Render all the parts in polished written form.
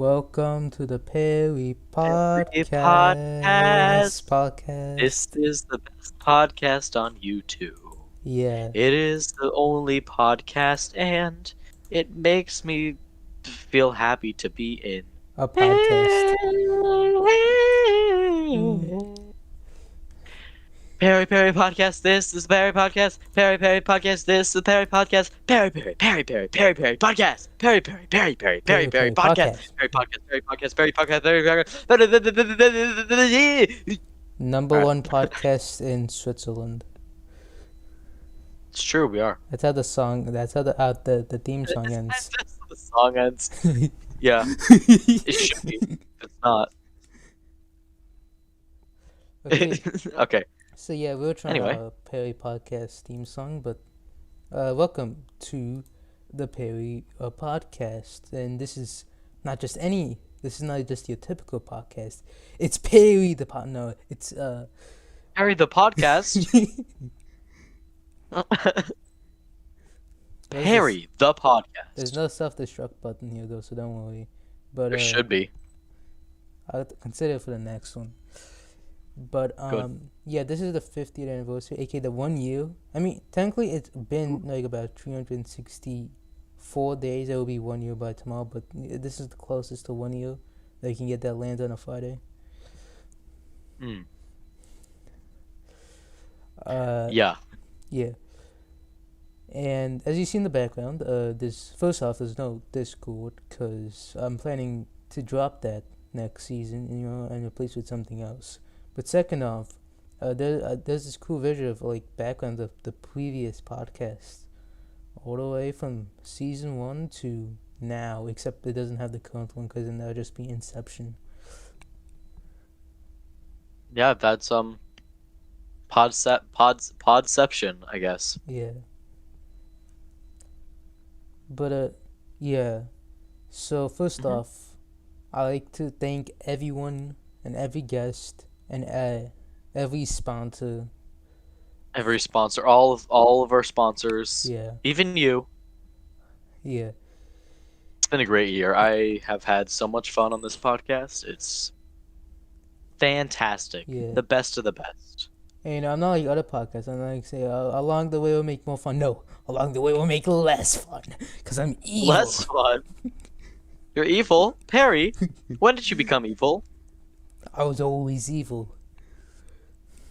Welcome to the Parry Parry Podcast. This is the best podcast on YouTube. Yeah, It is the only podcast, and it makes me feel happy to be in. a podcast. Mm. Parry Podcast. This is Parry Podcast. Parry Podcast. This is Parry Podcast. Parry Podcast. Parry Podcast. Parry Podcast. Parry Podcast. Number one podcast in Switzerland. It's true, we are. That's how the song. That's how the theme song ends. That's how the song ends. Yeah, it should be. It's not. Okay. Okay. So yeah, we were trying a Parry Podcast theme song, but welcome to the Parry Podcast, and this is not just any. This is not just your typical podcast. It's Parry the pod. No, it's Parry the Podcast. Parry the Podcast. There's no self-destruct button here though, so don't worry. But There should be. I'll consider it for the next one. But yeah, this is the 50th anniversary, aka the 1 year. I mean, technically it's been like about 364 days. It will be 1 year by tomorrow, but this is the closest to 1 year that you can get that lands on a Friday. Yeah. Yeah. And as you see in the background, there's no Discord because I'm planning to drop that next season, and replace it with something else. But second off, there's this cool visual of like background of the previous podcast, all the way from season 1 to now, except it doesn't have the current one because then that'll just be Inception. Yeah, that's Podception, I guess. Yeah. But yeah. So first off, I like to thank everyone and every guest and every sponsor. Every sponsor, all of our sponsors. Yeah. Even you. Yeah. It's been a great year. I have had so much fun on this podcast. It's fantastic. Yeah. The best of the best. And I'm not like other podcasts. I'm not like say along the way we'll make more fun. No, along the way we'll make less fun. Cause I'm evil. Less fun. You're evil, Parry. When did you become evil? I was always evil.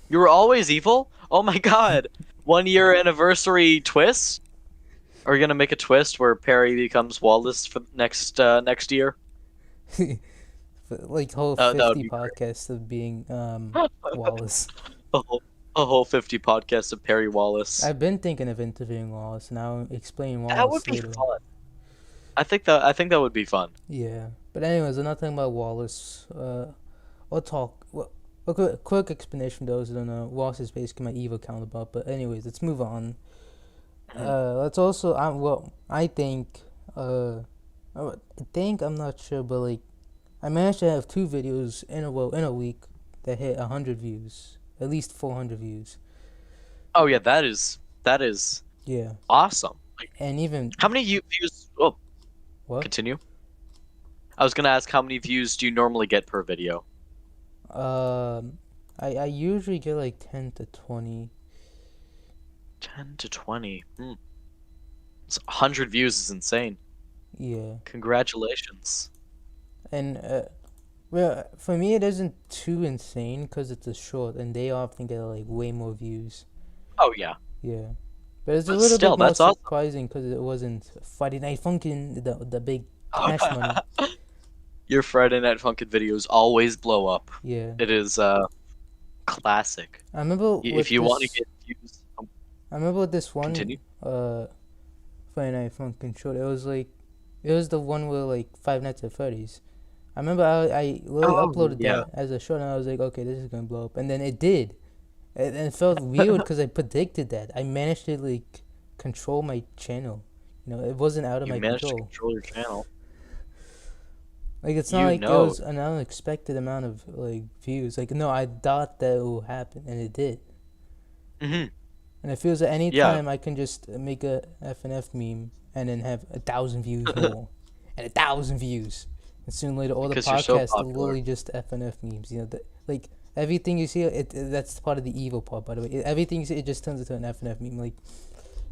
You were always evil? Oh my god. 1 year anniversary twist? Are we gonna make a twist where Parry becomes Wallace for next year? Like whole that would 50 be podcasts of being Wallace. A whole 50 podcasts of Parry Wallace. I've been thinking of interviewing Wallace. Now explain Wallace. That would be later. fun. I think that would be fun. Yeah, but anyways, we're not talking about Wallace. We'll talk. Well, a quick explanation for those who don't know. Wallace is basically my evil counterpart. But anyways, let's move on. Let's also. I think. I'm not sure, but like, I managed to have 2 videos in a in a week that hit 100 views, at least 400 views. Oh yeah, that is Yeah. awesome. Like, And even how many views? Oh, what? continue. I was gonna ask how many views do you normally get per video? I usually get like 10 to 20. 10 to 20. 100 views is insane. Yeah. Congratulations. And well, for me it isn't too insane because it's a short, and they often get like way more views. Oh yeah. Yeah, but it's a But little still, bit more that's awesome. surprising because it wasn't Friday Night Funkin', the big cash money. Your Friday Night Funkin' videos always blow up. Yeah, It is classic. I remember. If you want to get views, I remember with this one. continue. Friday Night Funkin' short. It was the one where like Five Nights at Freddy's. I remember I literally uploaded that as a short, and I was like, okay, this is gonna blow up, and then it did. And it felt weird because I predicted that. I managed to like control my channel. It wasn't out of You my managed control. to control your channel. Like it's not like it was an unexpected amount of like views. Like no, I thought that it would happen, and it did. Mhm. And it feels that any time I can just make a FNF meme and then have 1,000 views more, and 1,000 views, And soon later, all the Because you're so podcasts are popular. literally just FNF memes. Like everything you see, that's part of the evil part. By the way, everything you see, it just turns into an FNF meme. Like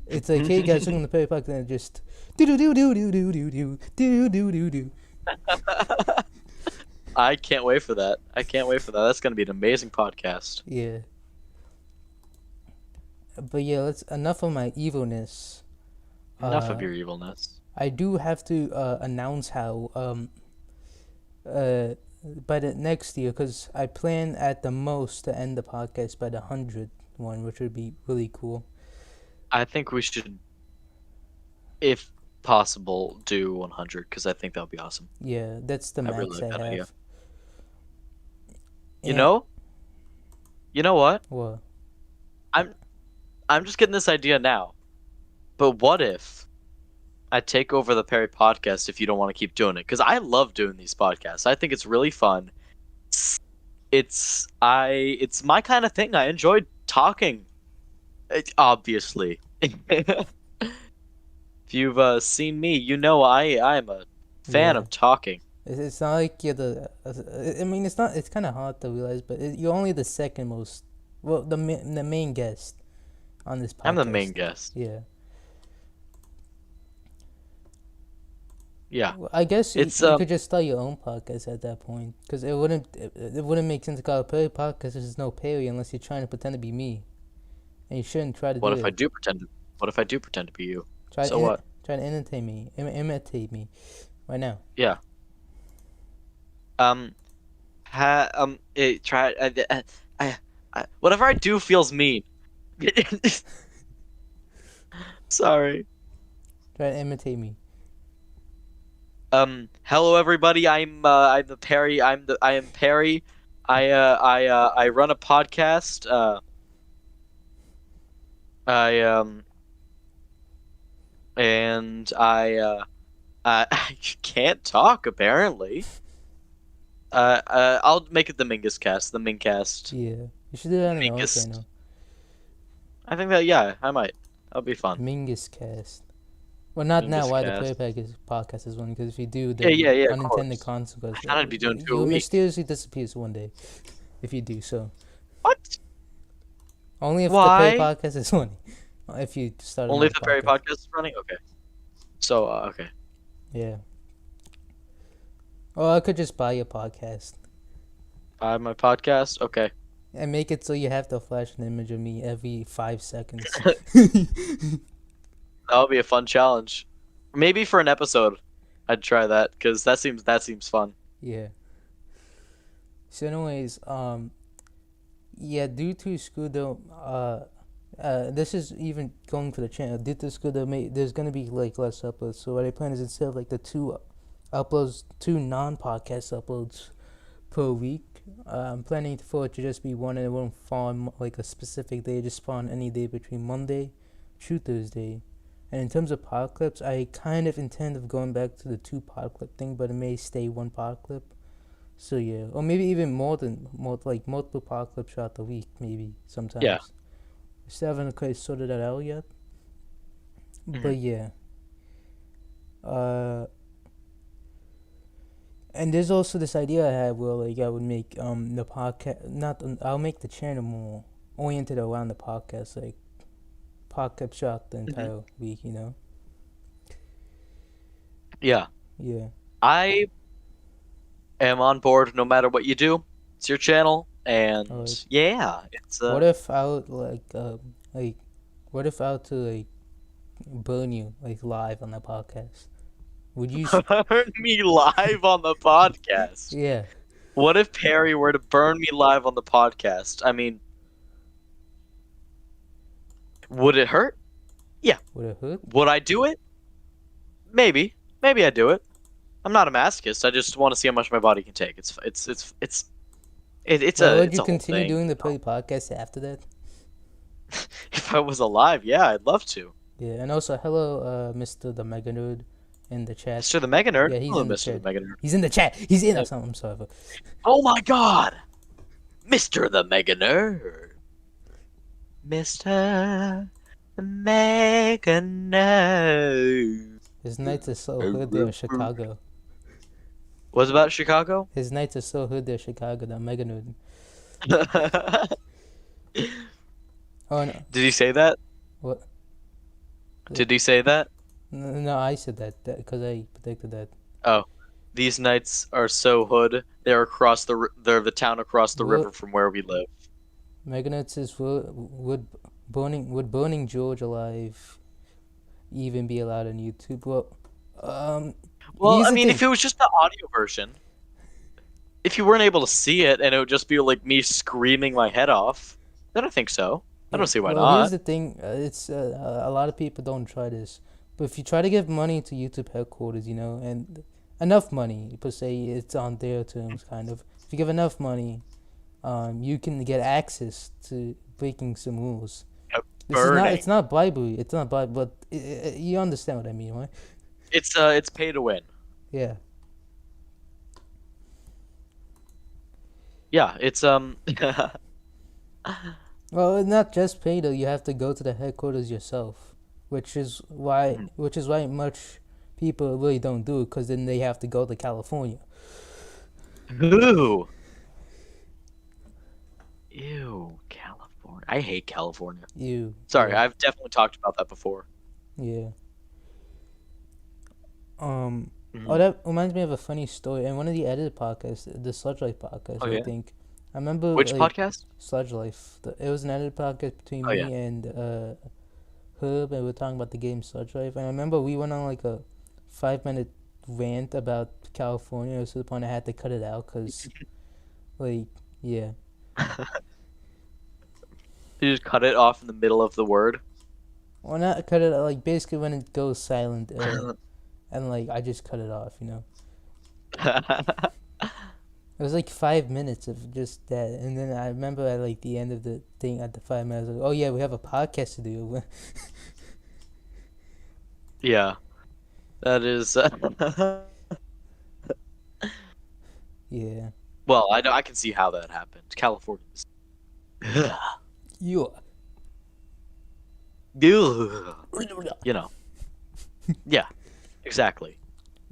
it's like, hey guys, welcome to Parry Podcast, and it just do do do do do do do do do do do. I can't wait for that. That's gonna be an amazing podcast. Yeah. But yeah, let's enough of my evilness. Enough of your evilness. I do have to announce how by the next year, because I plan at the most to end the podcast by the 100th one, which would be really cool. I think we should, if possible, do 100 because I think that would be awesome. Yeah, that's the I max really like that I idea. have. You know what? What? I'm just getting this idea now. But what if I take over the Parry Podcast if you don't want to keep doing it? Because I love doing these podcasts. I think it's really fun. It's my kind of thing. I enjoy talking. Obviously. If you've seen me, you know I'm a fan of talking. It's not like you're the. I mean, it's not. It's kind of hard to realize, but you're only the second most. Well, the main guest on this podcast. I'm the main guest. Yeah. Yeah. Well, I guess It's you could just start your own podcast at that point, because it wouldn't make sense to call it Parry Podcast because there's no Parry unless you're trying to pretend to be me, and you shouldn't try to. What do if it. I do pretend? What if I do pretend to be you? Try to imitate me, imitate me, right now. Yeah. Whatever I do feels mean. Sorry. Try to imitate me. Hello everybody. I'm the Parry. I am Parry. I run a podcast. And I can't talk apparently. I'll make it the Mingus cast, the Mingcast. Yeah, you should do that on your own Mingus. channel. I think that, yeah, I might. That'll be fun. Mingus cast. Well, not now. Mingus Why cast. the podcast is one? Because if you do, then Yeah, of unintended course. consequences. I thought I'd be doing 2 a You'll week. mysteriously disappears one day, if you do so. What? Only if Why? the Parry Podcast is one. If you start. Only if the Parry Podcast is running? Okay. So, okay. Yeah. Or I could just buy your podcast My podcast? Okay. and make it so you have to flash an image of me every 5 seconds. That would be a fun challenge. Maybe for an episode, I'd try that because that seems fun. Yeah. So, anyways, yeah, due to Scudo, this is even going for the channel. Due to Scudo, there's gonna be like less uploads. So what I plan is instead of like the two non-podcast uploads per week, I'm planning for it to just be one, and it won't fall on like a specific day. Just spawn any day between Monday to Thursday. And in terms of pod clips, I kind of intend of going back to the 2 pod clip thing, but it may stay 1 pod clip. So yeah, or maybe even multiple pod clips throughout the week, maybe sometimes. Yeah. Still haven't quite sorted that out yet. Mhm. But yeah. And there's also this idea I had where like I would make the podcast I'll make the channel more oriented around the podcast, like podcast throughout the entire week, you know? Yeah. Yeah. I am on board no matter what you do. It's your channel, and Alright. yeah, it's What if I would what if I were to like burn you like live on the podcast? Would you? burn me live on the podcast. Yeah. What if Parry were to burn me live on the podcast? I mean, would it hurt? Would it hurt? Would I do it? Maybe I'd do it. I'm not a masochist. I just want to see how much my body can take. It's Well, would it's you a whole continue thing. doing the Parry Podcast after that? If I was alive, yeah, I'd love to. Yeah, and also hello, Mr. the Mega Nerd in the chat. Mr. the Mega Nerd. Yeah, he's Hello, in the Mr. the chat. Mega Nerd. He's in the chat. He's in. I'm sorry. But Oh my God, Mr. the Mega Nerd. Mr. the Mega Nerd. his nights are so good there in Chicago. What about Chicago? His nights are so hood, they're Chicago. That mega nerd. Did Oh no, he say that? what? Did he say that? No, I said that because I predicted that. Oh, these nights are so hood. They're the town across the What river from where we live. mega nerd says would burning George alive even be allowed on YouTube? Well, Well, here's I the mean, thing. if it was just the audio version, if you weren't able to see it and it would just be like me screaming my head off, then I think so. I don't Yeah. see why Well, here's not. the thing. It's a lot of people don't try this, but if you try to give money to YouTube headquarters, and enough money per se, it's on their terms, kind of. If you give enough money, you can get access to breaking some rules. This is not. It's Burning. not bribery. It's not bribery, but you understand what I mean, right? It's pay to win. Yeah. Yeah, it's Well, not just pay though. You have to go to the headquarters yourself, which is why much people really don't do it, because then they have to go to California. Ooh. Ew, California. I hate California. You, Sorry, yeah, I've definitely talked about that before. yeah. Um. Oh, Hmm. that reminds me of a funny story. In one of the edited podcasts, the Sludge Life Oh podcast, I yeah. think. I remember Which like podcast? Sludge Life. It was an edited podcast between Oh yeah. me and Herb, and we were talking about the game Sludge Life. And I remember we went on like a 5 minute rant about California, to the point I had to cut it out because, like, yeah. You just cut it off in the middle of the word. Well, not cut it out, like basically when it goes silent, and like I just cut it off. It was like 5 minutes of just that, and then I remember at like the end of the thing at the 5 minutes, I was like, oh yeah, we have a podcast to do. Yeah, that is. Yeah. Well, I can see how that happened. California's. You. You know. Yeah, exactly.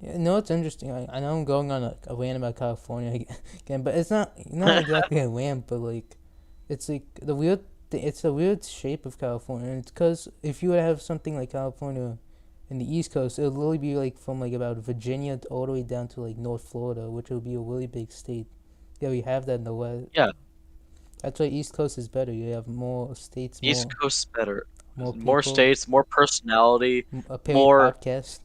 Yeah, no, it's interesting. I know I'm going on a rant about California again, but it's not exactly a rant, but like, it's like it's a weird shape of California. And it's because if you would have something like California in the East Coast, it would literally be like from like about Virginia all the way down to like North Florida, which would be a really big state. Yeah, we have that in the West. Yeah, That's why East Coast is better. You have more states, East more Coast's better. more More people, states, more personality, a Perry more. podcast.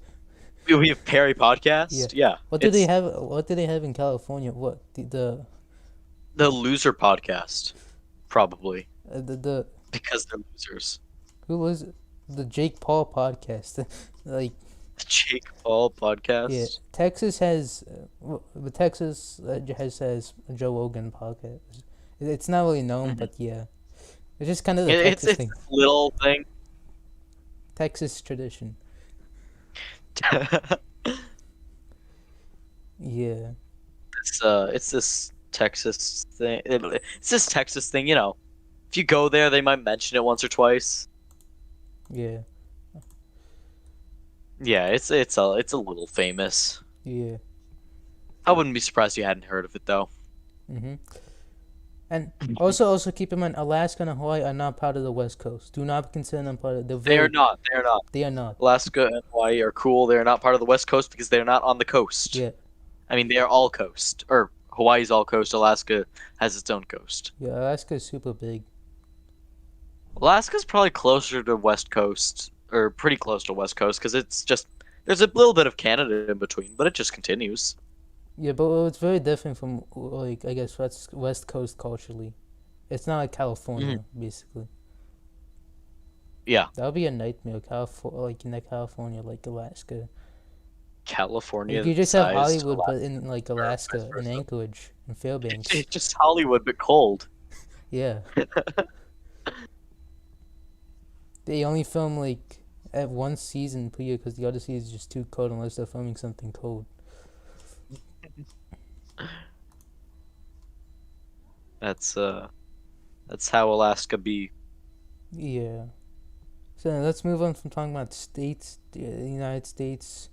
We have Parry Yeah. Podcast. Yeah, What do they it's have? What do they have in California? What the the loser podcast, probably the because they're losers. who was it? The Jake Paul podcast? Like, The Jake Paul yeah, podcast. Texas has the Texas has a Joe Rogan podcast. It's not really known, Mhm. but yeah, it's just kind of the It's Texas this thing, little thing. Texas tradition. Yeah, It's this Texas thing. It's this Texas thing. You know, if you go there, they might mention it once or twice. yeah, Yeah, it's a little famous. yeah. I wouldn't be surprised if you hadn't heard of it though. Mhm. And also keep in mind, Alaska and Hawaii are not part of the West Coast. Do not consider them part of. They're They are very. not. They are not. They are not. Alaska and Hawaii are cool. They are not part of the West Coast because they are not on the coast. Yeah, I mean, they are all coast. Or Hawaii's all coast. Alaska has its own coast. yeah. Alaska is super big. Alaska's probably closer to West Coast, or pretty close to West Coast, because it's just there's a little bit of Canada in between, but it just continues. Yeah, but it's very different from, like, I guess West Coast culturally. It's not like Mhm. California, basically. Yeah, That would be a nightmare. Like in California, like Alaska. Like California you just have sized Hollywood, but Alaska, in like or vice Alaska, in versa. Anchorage, in Fairbanks. It's just Hollywood, but cold. Yeah, they only film like at one season per year because the other season is just too cold unless they're filming something cold. That's uh, that's how Alaska be. Yeah. So let's move on from talking about states, the United States,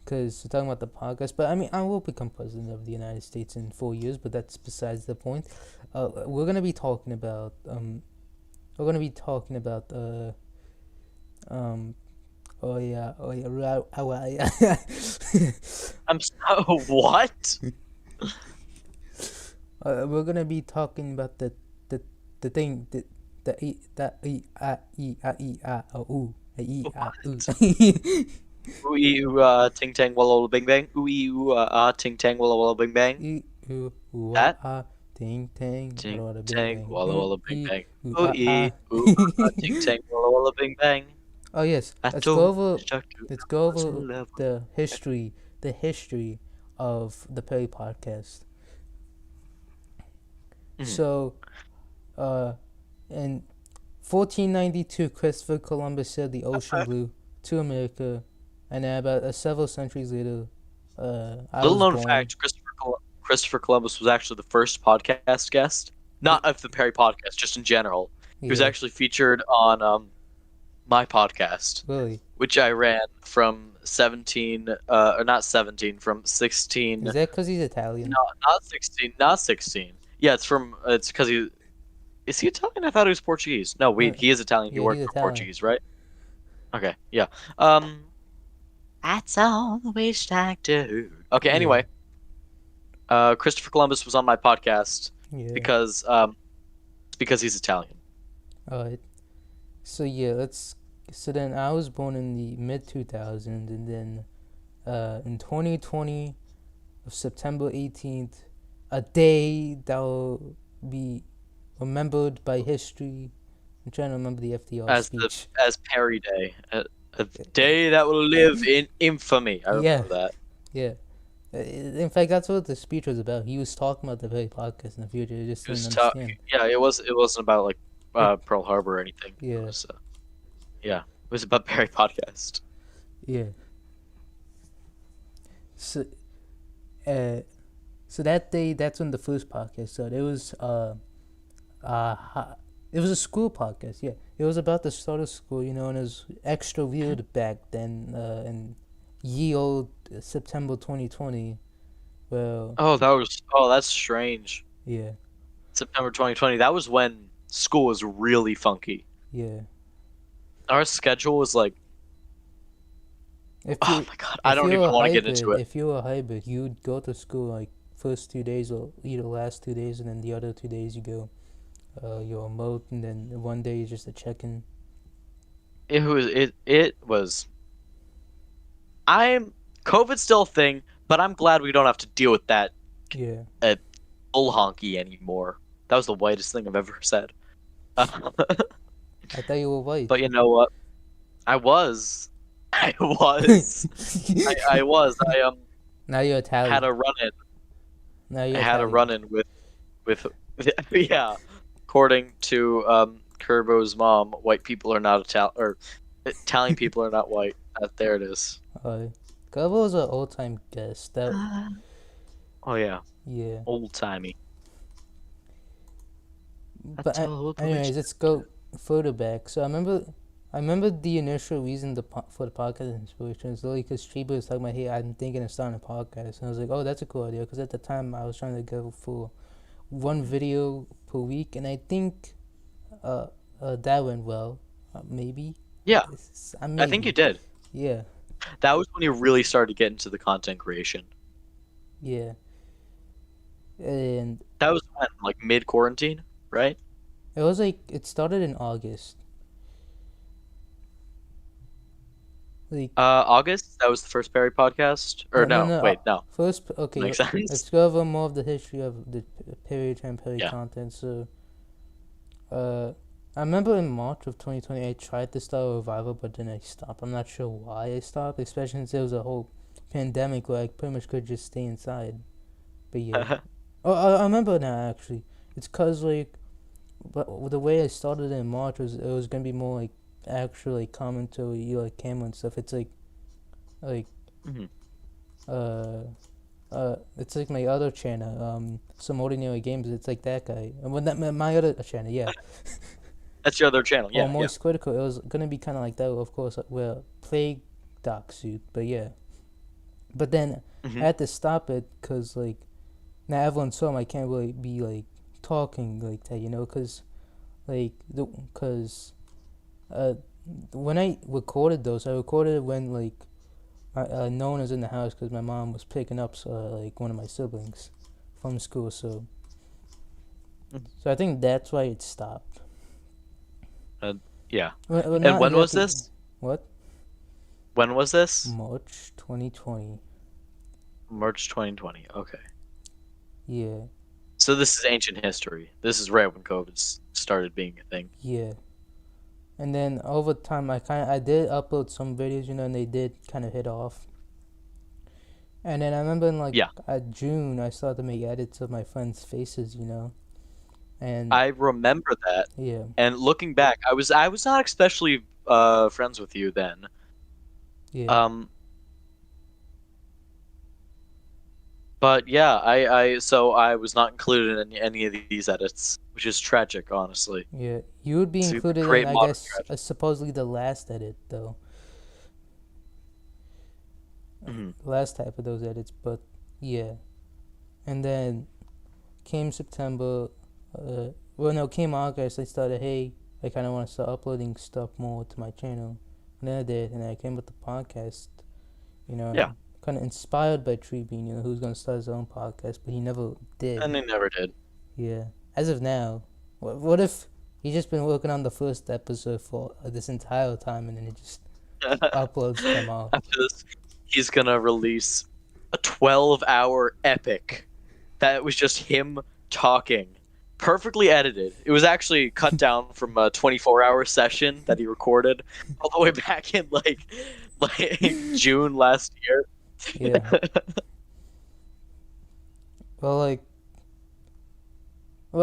because we're talking about the podcast. But I mean, I will become president of the United States in 4 years, but that's besides the point. We're gonna be talking about um. Yeah. I'm so what? We're gonna be talking about the thing the e that e a e a o e a Ooh ee ooh ting tang walla walla bing bang. Ooh ee ooh ting tang walla walla bing bang. e That ting tang ting wada bing tang bang walla walla bing bang. Ooh a. ee ooh ting tang walla walla bing bang. Oh yes, I told Chuck to let's go I was in over love with the history of the Perry podcast. Mhm. So, in 1492, Christopher Columbus sailed the ocean blue to America, and then about several centuries later, I Little was known born. fact: Christopher Columbus was actually the first podcast guest, not of the Perry podcast, just in general. He was Yeah, actually featured on my podcast, really. which I ran from 17, or not 17, from 16. Is that because he's Italian? No, not 16, not 16. Yeah, it's because is he Italian? I thought he was Portuguese. No, wait, he is Italian. He Yeah, he's worked for Italian. Portuguese, right? Okay, yeah. Um, that's all the wish I do. Okay, Yeah, anyway, Christopher Columbus was on my podcast yeah. because he's Italian. Alright. So yeah, let's. So then I was born in the mid 2000s, and then in 2020 of September 18th, a day that will be remembered by history. I'm trying to remember the FDR speech. As Perry Day, a day that will live in infamy. I Yeah, remember that. yeah. In fact, that's what the speech was about. He was talking about the very podcast in the future. He just It didn't was tough. understand. Yeah, it wasn't about like It, Pearl Harbor or anything. It yeah, was yeah, it was about Perry Podcast. yeah. So, uh, so that day, that's when the first podcast started. It was a school podcast. Yeah, it was about the start of school, and it was extra weird back then. In ye old September 2020. Well, That's strange. yeah, September 2020. That was when school was really funky. yeah. Our schedule was like, If oh you my god, I don't even want to get into it. if you were a hybrid, you'd go to school like first 2 days or either last 2 days, and then the other 2 days you go, you're remote, and then one day is just a check-in. It was. COVID's still a thing, but I'm glad we don't have to deal with that Yeah. bull honky anymore. That was the whitest thing I've ever said. I thought you were white. But you know what? I was. I was. I was. Now you're Italian. Had a run in. Now you're I had a Italian. run in with yeah. According to Kerbo's mom, white people are not Italian, or Italian people are not white. There it is. Gabo was an old-time guest. That Oh yeah, yeah. old timey. But anyways, let's go further back. So I remember the initial reason for the podcast inspiration was literally because Chiba was talking about, hey, I'm thinking of starting a podcast, and I was like, oh, that's a cool idea, because at the time I was trying to go for one video per week, and I think that went well. Maybe. Yeah, Maybe. I think you did. Yeah. That was when you really started to get into the content creation. Yeah. And That was when, like mid quarantine, right? it was like it started in August. Like August. That was the first Perry podcast. Or no, wait, no. First, okay. Makes sense. Let's go over more of the history of the Perry Yeah. content. So, I remember in March of 2020, I tried to start a revival, but then I stopped. I'm not sure why I stopped, especially since there was a whole pandemic where I pretty much could just stay inside. But yeah. Oh, I remember now, actually. It's because, like, but the way I started in March was it was going to be more, like, actual, like, commentary, like, camera and stuff. It's, like, Mhm. it's like my other channel, Some Ordinary Games. It's like that guy. And when that my other channel, yeah. That's your other channel, yeah. Moist Critical. It was gonna be kind of like that, of course. Well, Plague Doc suit, but yeah. But then I Hmm. had to stop it because like now everyone's home. I can't really be like talking like that, because like because uh when I recorded those, I recorded it when like no one was in the house because my mom was picking up like one of my siblings from school. So I think that's why it stopped. Uh, yeah. Well, And not when was exactly. this? What? When was this? March 2020. March 2020. Okay. Yeah, So this is ancient history. This is right when COVID started being a thing. yeah. And then over time, I did upload some videos, and they did kind of hit off. And then I remember in like Yeah. June, I started to make edits of my friends' faces, and I remember that. yeah, And looking back, I was not especially friends with you then. yeah, Um, but yeah, so I was not included in any of these edits, which is tragic, honestly. yeah. You would be It's a included in, great I modern guess, tragedy. supposedly the last edit though, Hmm. last type of those edits. But yeah, and then came September, well no, came August. I started, hey, I kind of want to start uploading stuff more to my channel, and then I did, and I came with the podcast. Yeah, Kind of inspired by Tree Bean, who's gonna start his own podcast, but he never and did. they never did. Yeah. As of now, what if he's just been working on the first episode for this entire time, and then he just uploads them all? After this, he's gonna release a 12-hour epic that was just him talking, perfectly edited. It was actually cut down from a 24-hour session that he recorded all the way back in like June last year. Yeah. Well,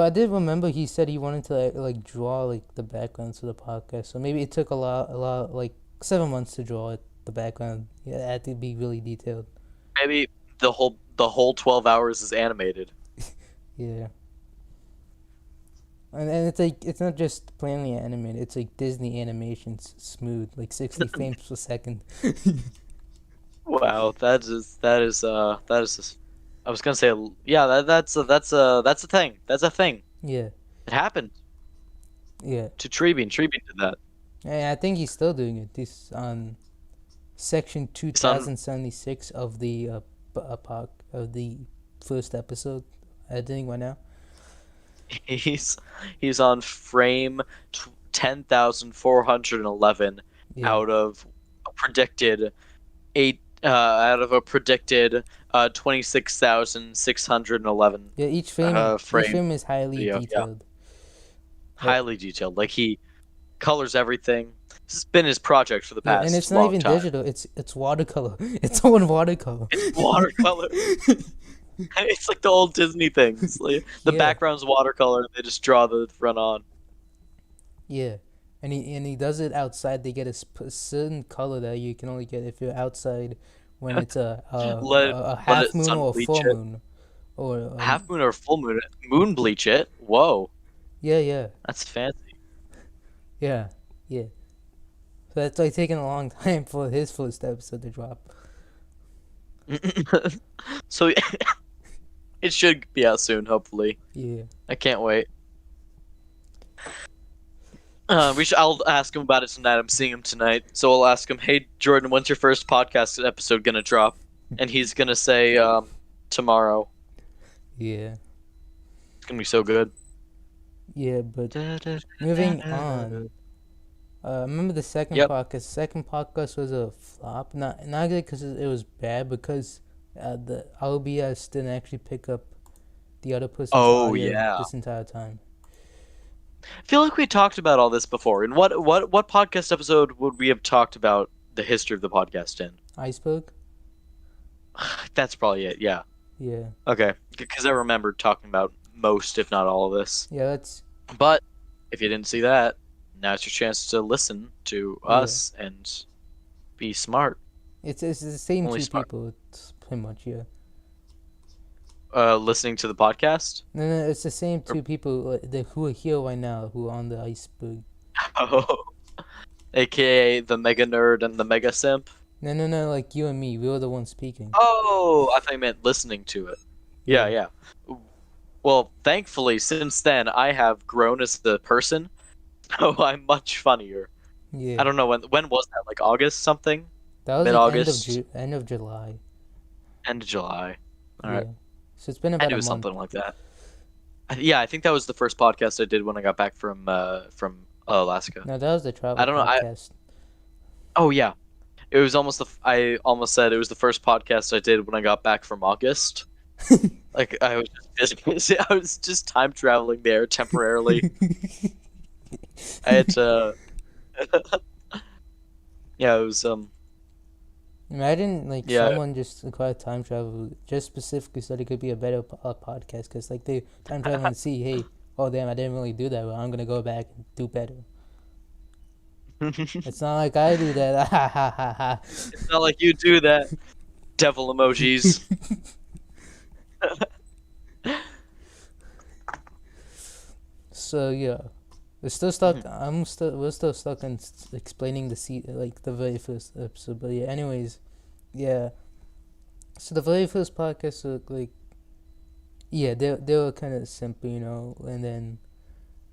I did remember he said he wanted to like draw like the backgrounds for the podcast, so maybe it took a lot, like 7 months to draw it, the background. Yeah, it had to be really detailed. Maybe the whole 12 hours is animated. Yeah. And it's like it's not just plainly animated. It's like Disney animations, smooth, like 60 frames per second. Wow, that is just, I was gonna say, yeah, that's a thing. That's a thing. Yeah, It happened yeah. to Treebean. Treebean did that. And I think he's still doing it. This on section It's on 2076 of the of the first episode. I think right now. he's he's on frame 10,411 Yeah, out of a predicted out of a predicted 26,611 yeah. Each frame frame is highly video. Yeah, detailed. Like, highly detailed. Like he colors everything. This has been his project for the yeah, and past it's not long even time. digital. It's watercolor. It's all in watercolor. It's watercolor. It's like the old Disney things. Like, the Yeah, background's watercolor. They just draw the run on. yeah. And he does it outside. They get a certain color that you can only get if you're outside when it's Let a let half it moon sun or a bleach full it. moon or Half moon or full moon? Moon bleach it. Whoa, yeah, that's fancy. yeah, yeah. So that's like taking a long time for his first episode to drop. So it should be out soon, hopefully. Yeah, I can't wait. I'll ask him about it tonight. I'm seeing him tonight, so I'll ask him, "Hey, Jordan, when's your first podcast episode gonna drop?" And he's gonna say, "Tomorrow." yeah, It's gonna be so good. yeah. But moving on. Remember the second Yep. podcast? Second podcast was a flop. Not because it was bad, because the OBS didn't actually pick up the other person's Oh audio yeah. this entire time. I feel like we talked about all this before. In what podcast episode would we have talked about the history of the podcast in? Iceberg? That's probably it. Yeah. Yeah. Okay. Because I remember talking about most, if not all, of this. Yeah, that's But if you didn't see that, now it's your chance to listen to yeah. us and be smart. It's the same Only two smart. people. It's pretty much, yeah. Listening to the podcast. No, it's the same Or, two people who are here right now who are on the iceberg. oh, aka the mega nerd and the mega simp. No, like you and me. We were the ones speaking. Oh, I thought you meant listening to it. Yeah. Well, thankfully, since then, I have grown as the person, so I'm much funnier. I Yeah. don't know when was that? Like August something? That was like Mid-August? end of July. End of July. All right. Yeah. So it's been I about knew a it was month. something like that. Yeah, I think that was the first podcast I did when I got back from Alaska. No, that was the I travel don't know. podcast. Oh yeah, it was almost I almost said it was the first podcast I did when I got back from August. Like I was just busy. I was just time traveling there temporarily. I had to. Yeah, it was Imagine like yeah. someone just acquired time travel just specifically so they could be a better podcast because like they time travel and see, hey, oh damn, I didn't really do that. Well, I'm gonna go back and do better. It's not like I do that. Ha ha ha ha. It's not like you do that. Devil emojis. So yeah, we're still stuck. We're still stuck on explaining like the very first episode. But yeah, anyways, yeah. So the very first podcast were like, yeah, they were kind of simple, and then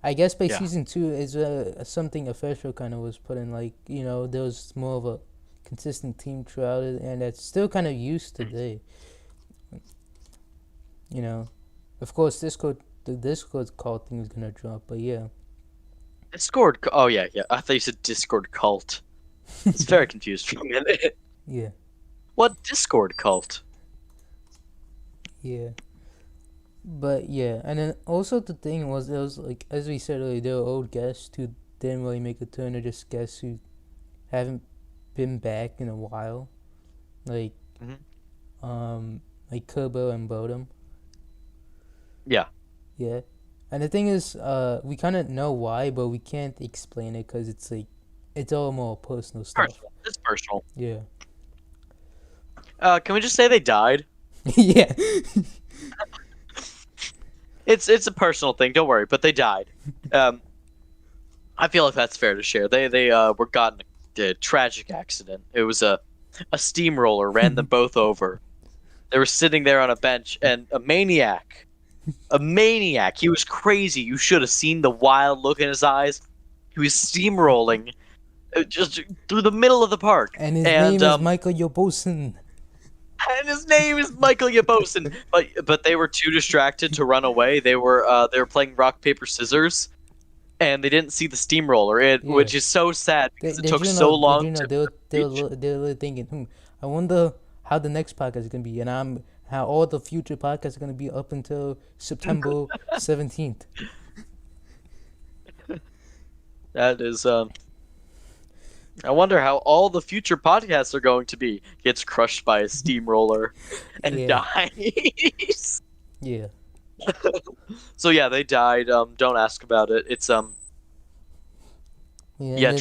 I guess by Yeah. season 2 is something official kind of was put in, like there was more of a consistent team throughout it, and that's still kind of used today. Of course, the Discord call thing is gonna drop, but yeah. Discord. Oh yeah. I thought you said Discord cult. It's very confused for a minute. Yeah, What Discord cult? yeah. But yeah, and then also the thing was, there was like, as we said earlier, there were old guests who didn't really make a turn, or just guests who haven't been back in a while, like like Kerbo and Bodum. Yeah. Yeah, and the thing is, we kind of know why, but we can't explain it because it's like it's all more personal stuff. Personal. It's personal. Yeah. Can we just say they died? Yeah. It's a personal thing. Don't worry, but they died. I feel like that's fair to share. They were caught in a tragic accident. It was a steamroller ran them both over. They were sitting there on a bench, and a maniac. He was crazy. You should have seen the wild look in his eyes. He was steamrolling just through the middle of the park. And his name is Michael Yobosin. And his name is Michael Yabosin. But they were too distracted to run away. They were playing rock paper scissors, and they didn't see the steamroller. Which is so sad because it took so long. They were thinking, I wonder how the next podcast is gonna be, and how all the future podcasts are gonna be up until September 17th. That is I wonder how all the future podcasts are going to be. Gets crushed by a steamroller and dies. Yeah. So yeah, they died. Don't ask about it. It's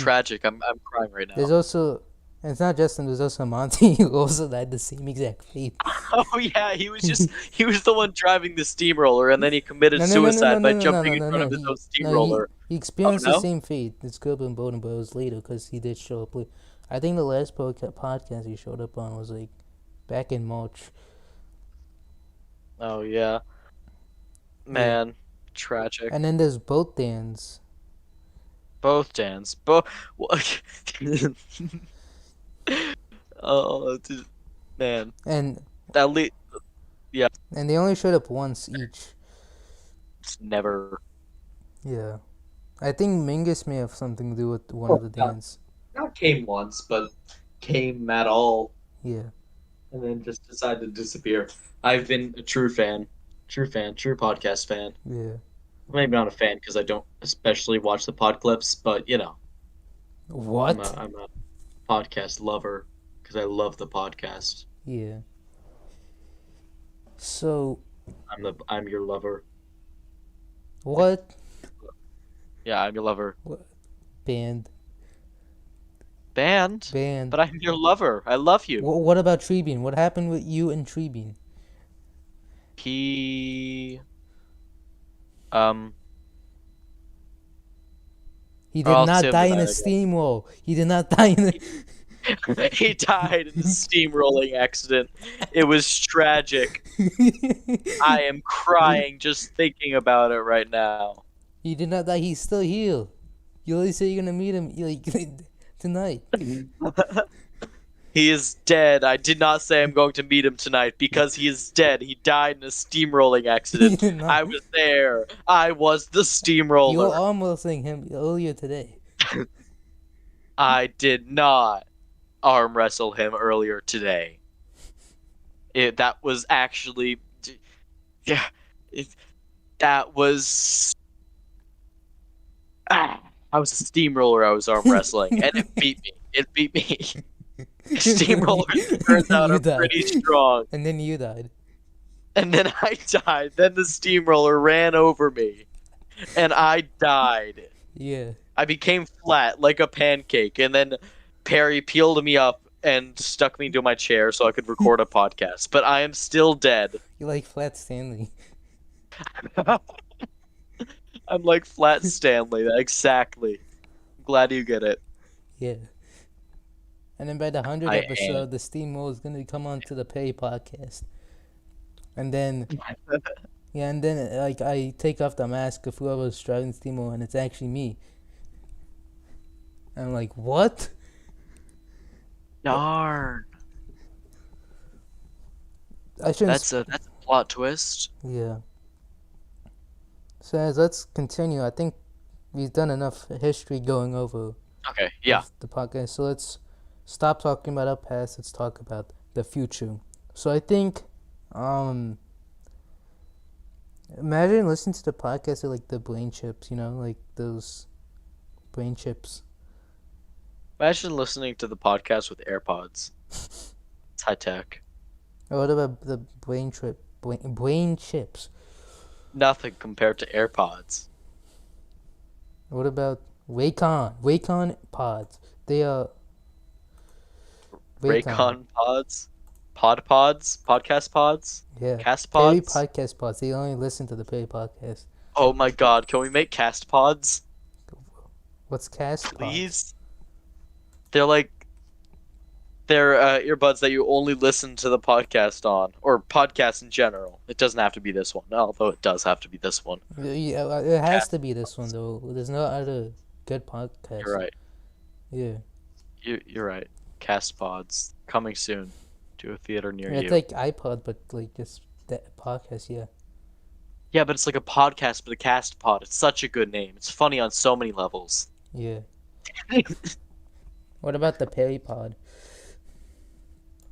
tragic. I'm crying right now. There's also, and it's not just him. There's also Monty who also died the same exact fate. Oh yeah, he was the one driving the steamroller, and then he committed suicide by jumping in front of his own steamroller. He experienced the same fate. It's Gerben and Bowden, but it was later because he did show up. I think the last podcast he showed up on was like back in March. Oh yeah, man, tragic. And then there's both Dans. Both Dans. Oh man. And yeah. And they only showed up once each. It's never. Yeah. I think Mingus may have something to do with one of the Dans. Not came once, but came at all. Yeah. And then just decided to disappear. I've been a true podcast fan. Yeah. Maybe not a fan because I don't especially watch the pod clips, but What? I'm a podcast lover because I love the podcast. Yeah. So. I'm your lover. What? Yeah, I'm your lover. What? Band. But I'm your lover. I love you. What about Treebean? What happened with you and Treebean? He did not die in a steamroll. He did not die in a... He died in a steamrolling accident. It was tragic. I am crying just thinking about it right now. He did not die. He's still here. You always say you're gonna meet him like tonight. He is dead. I did not say I'm going to meet him tonight because he is dead. He died in a steamrolling accident. No. I was there. I was the You were steamroller. arm wrestling him earlier today. I did not arm wrestle him earlier today. That was actually, yeah, that was. I was a steamroller. I was arm wrestling, and it beat me. It beat me. Steamroller turns out You I'm died. pretty strong. And then you died. And then I died. Then the steamroller ran over me, and I died. Yeah. I became flat like a pancake, and then Parry peeled me up and stuck me into my chair so I could record a podcast. But I am still dead. You like Flat Stanley. I'm like Flat Stanley. Exactly. I'm glad you get it. Yeah. And then by the 100th I episode, am. the Steamroller is gonna come on to the Parry Podcast. And then, yeah, and then like I take off the mask of whoever's driving Steamroller, and it's actually me. And I'm like, what? Darn. I shouldn't. That's a plot twist. Yeah. So let's continue. I think we've done enough history going over Okay, yeah. the podcast. So let's stop talking about our past. Let's talk about the future. So I think, imagine listening to the podcast with like the brain chips, like those brain chips. Imagine listening to the podcast with AirPods. It's high tech. Or what about the brain chips? Nothing compared to AirPods. What about Wacom pods? They are Raycon pods? Podcast pods? Yeah. Cast Parry pods? Podcast pods. They only listen to the Parry Podcast. Oh my god, can we make cast pods? What's cast pods? Please? They're earbuds that you only listen to the podcast on, or podcasts in general. It doesn't have to be this one, although it does have to be this one. Yeah, it has to be this one though. There's no other good podcast. You're right. Yeah. You're right. Cast pods coming soon to a theater near Yeah, you. it's like iPod, but like just that podcast. Yeah. Yeah, but it's like a podcast, but a cast pod. It's such a good name. It's funny on so many levels. Yeah. What about the Parry Pod?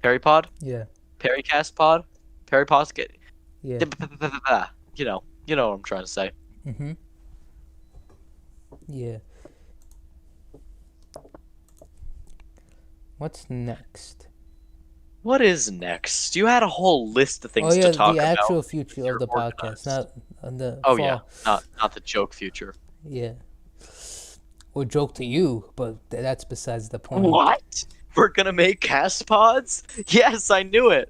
Parry pod, Yeah. Parry cast pod, Parry podcast. Yeah. You know what I'm trying to say. Mhm. Yeah. What's next? What is next? You had a whole list of things Oh yeah, to talk the about. actual future of You're the podcast, organized. not on the Oh fall. yeah, not the joke future. Yeah. Or joke to you, but that's besides the point. What? We're gonna make cast pods? Yes, I knew it.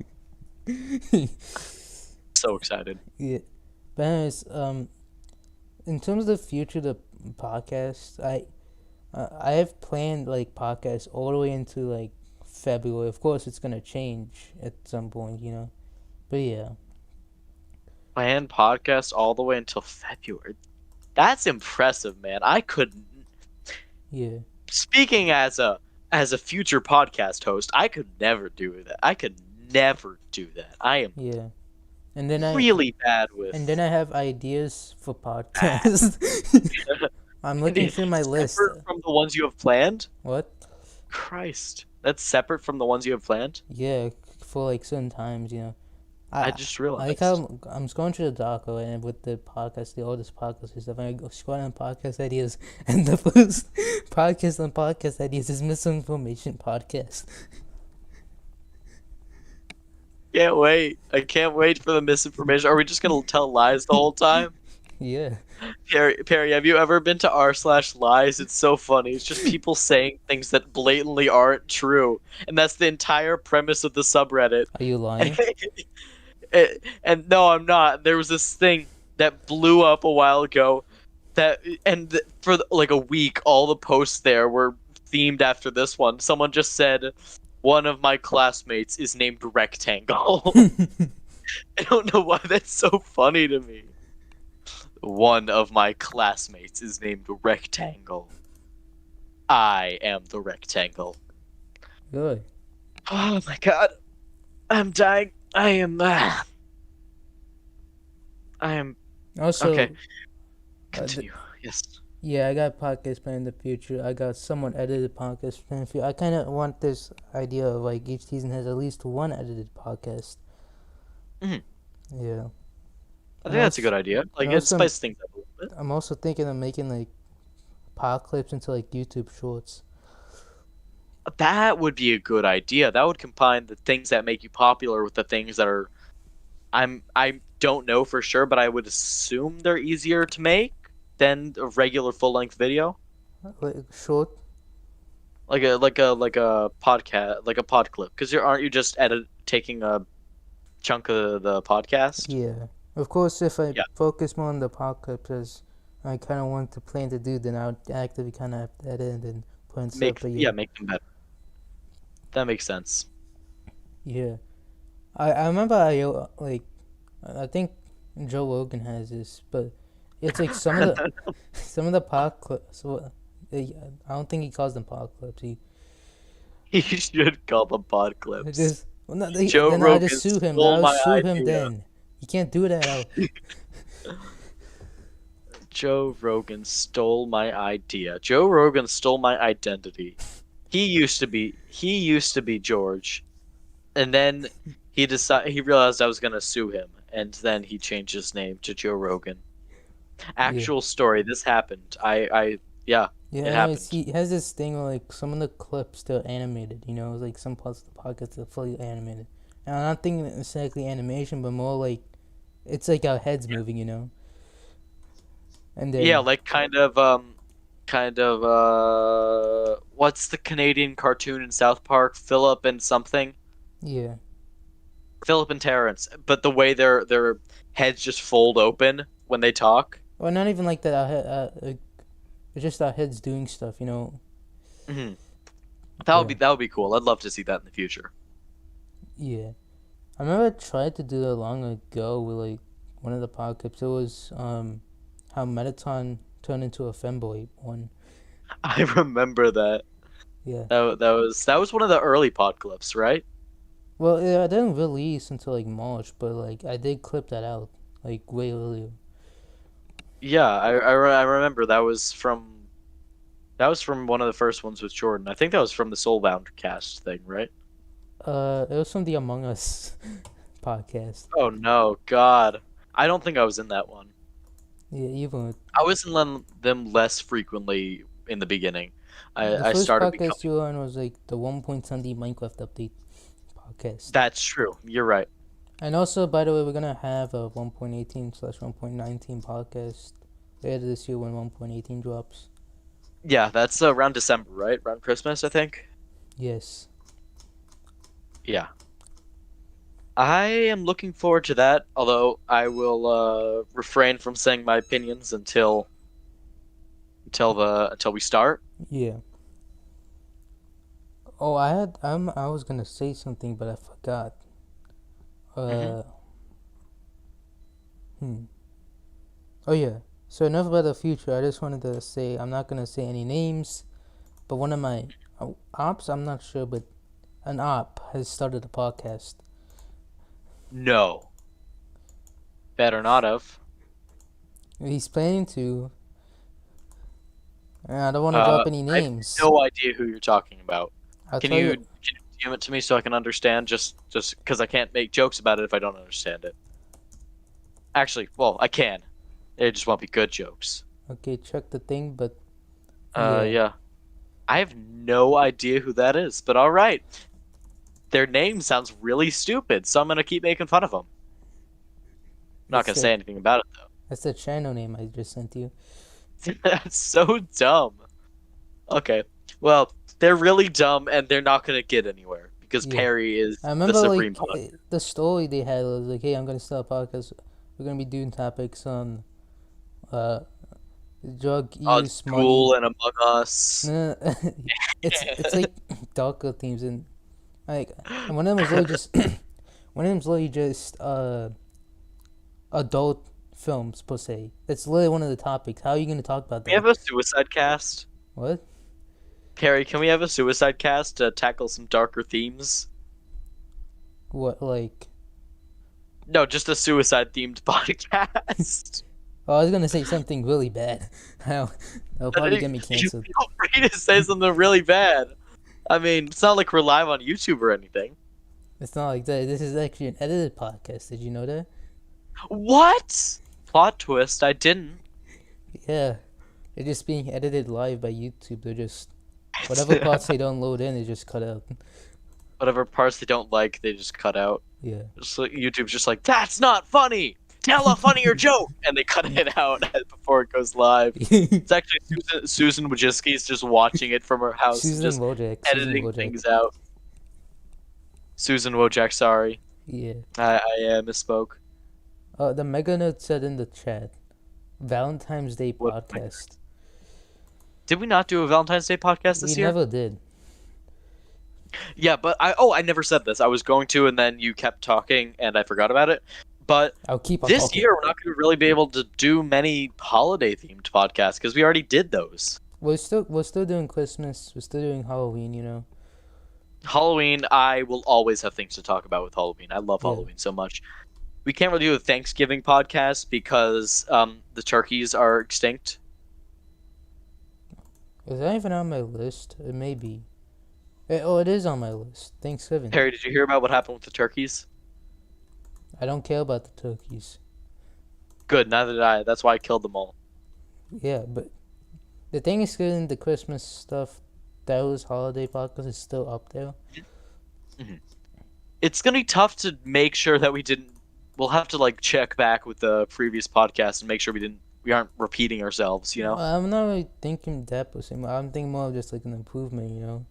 So excited. Yeah. But anyways, in terms of the future of the podcast, I have planned like podcasts all the way into like February. Of course, it's gonna change at some point, But yeah, Plan podcast all the way until February. That's impressive, man. I couldn't. yeah, Speaking as a future podcast host, I could never do that. I could never do that. I am yeah. And then I really bad with. and then I have ideas for podcasts. I'm looking through my list. Separate from the ones you have planned? What? Christ. That's separate from the ones you have planned? Yeah, for like certain times, I just I realized. like how I'm scrolling through the doc and with the podcast, the oldest podcast and stuff. I go scrolling on podcast ideas, and the first podcast on podcast ideas is misinformation podcast. Can't wait. I can't wait for the misinformation. Are we just going to tell lies the whole time? Yeah. Perry, have you ever been to r/lies? It's so funny. It's just people saying things that blatantly aren't true. And that's the entire premise of the subreddit. Are you lying? And no, I'm not. There was this thing that blew up a while ago for like a week, all the posts there were themed after this one. Someone just said one of my classmates is named Rectangle. I don't know why that's so funny to me. One of my classmates is named Rectangle. I am the rectangle. Really? Oh my god. I'm dying. I am. Also, Okay. Continue. Yes. yeah, I got podcast plan in the future. I got someone edited podcast plan in the future. I kind of want this idea of like each season has at least one edited podcast. Hmm. Yeah. I think that's a good idea. Like, it also, spices things up a little bit. I'm also thinking of making like pod clips into like YouTube shorts. That would be a good idea. That would combine the things that make you popular with the things that are. I don't know for sure, but I would assume they're easier to make than a regular full length video. Like short. Like a podcast, like a pod clip. Because aren't you just taking a chunk of the podcast? Yeah. Of course, if I Yeah. focus more on the pod clips as I kind of want to plan to do, then I would actively kind of have to edit and put in stuff. But yeah. Make them better. That makes sense. Yeah. I remember I think Joe Rogan has this, but it's like some of the pod clips. So, I don't think he calls them pod clips. He should call them pod clips. Just well, no, Joe then Rogan I just sue him. stole I'll my sue him idea. then. You can't do that. Joe Rogan stole my idea. Joe Rogan stole my identity. He used to be George, and then he realized I was gonna sue him, and then he changed his name to Joe Rogan. Actual story. This happened. Yeah. Yeah, It anyways, happened. he has this thing where like some of the clips they're animated. You know, like some parts of the podcast are fully animated. And I'm not thinking exactly animation, but more like it's like our heads moving. You know. And then Yeah, like kind of what's the Canadian cartoon in South Park? Philip and something. yeah. Philip and Terrence, but the way their heads just fold open when they talk. Or not even like that. It's just our heads doing stuff. You know. Hmm. Yeah. That would be cool. I'd love to see that in the future. Yeah. I remember I tried to do that long ago with like one of the pod clips. It was how Mettaton turned into a femboy one. I remember that. Yeah. That was one of the early pod clips, right? Well, I didn't release until like March, but like I did clip that out like way earlier. Yeah, I remember that was from one of the first ones with Jordan. I think that was from the Soulbound cast thing, right? It was from the Among Us podcast. Oh no, God. I don't think I was in that one. Yeah, even I was in them less frequently in the beginning. the I first started podcast becoming. you were on was like the 1.Sunday Minecraft update podcast. That's true. You're right. And also, by the way, we're gonna have a 1.18/1.19 podcast later this year when 1.18 drops. Yeah, that's around December, right? Around Christmas, I think. Yes. Yeah. I am looking forward to that, although I will refrain from saying my opinions until we start. Yeah. Oh, I was gonna say something, but I forgot. Hmm. Hmm. Oh yeah. So enough about the future. I just wanted to say I'm not gonna say any names, but one of my ops, I'm not sure, but an op has started a podcast. No. Better not have. He's planning to. And I don't want to drop any I have names. no idea who you're talking about. I'll Can tell you you. DM it to me so I can understand? Just because I can't make jokes about it if I don't understand it. Actually, well, I can. It just won't be good jokes. Okay, check the thing, but yeah. Yeah. I have no idea who that is, but all right. Their name sounds really stupid, so I'm gonna keep making fun of them. I'm not gonna say anything about it though. That's the channel name I just sent you. That's so dumb. Okay, well, they're really dumb, and they're not gonna get anywhere because Yeah. Parry is I the remember supreme like podcast. the story they had was like, hey, I'm gonna start a podcast. We're gonna be doing topics on, uh, drug use, money. School and Among Us. No, it's like darker themes and like and one of them is literally just one of them is literally just adult films per se. That's literally one of the topics. How are you gonna talk about We have that? a suicide cast. What? Perry, can we have a suicide cast to tackle some darker themes? What like? No, just a suicide themed podcast. Oh, I was gonna say something really bad. That'll probably get me canceled. Feel free to say something really bad. I mean, it's not like we're live on YouTube or anything. It's not like that. This is actually an edited podcast. Did you know that? What? Plot twist, I didn't. Yeah, they're just being edited live by YouTube. They're just whatever parts they don't load in, they just cut out. Whatever parts they don't like, they just cut out. Yeah. Just like, YouTube's just like, that's not funny! Tell a funnier joke! And they cut it out before it goes live. It's actually Susan Wojcicki's just watching it from her house, Susan just Wojcik. editing things out. Susan Wojcik, sorry. Yeah. I misspoke. The Mega Nerd said in the chat, Valentine's Day What podcast. Did we not do a Valentine's Day podcast this We year? never did. Yeah, but I never said this. I was going to, and then you kept talking, and I forgot about it. But I'll keep on this talking. year, we're not going to really be able to do many holiday-themed podcasts because we already did those. We're still doing Christmas. We're still doing Halloween. You know. Halloween, I will always have things to talk about with Halloween. I love Yeah. Halloween so much. We can't really do a Thanksgiving podcast because the turkeys are extinct. Is that even on my list? It may be. It is on my list. Thanksgiving. Perry, did you hear about what happened with the turkeys? I don't care about the turkeys. Good, neither did I. That's why I killed them all. Yeah, but the Thanksgiving, the Christmas stuff, those holiday podcasts is still up there. It's going to be tough to make sure that we didn't... We'll have to like check back with the previous podcast and make sure we aren't repeating ourselves, you know? I'm not really thinking that per se. I'm thinking more of just like an improvement, you know.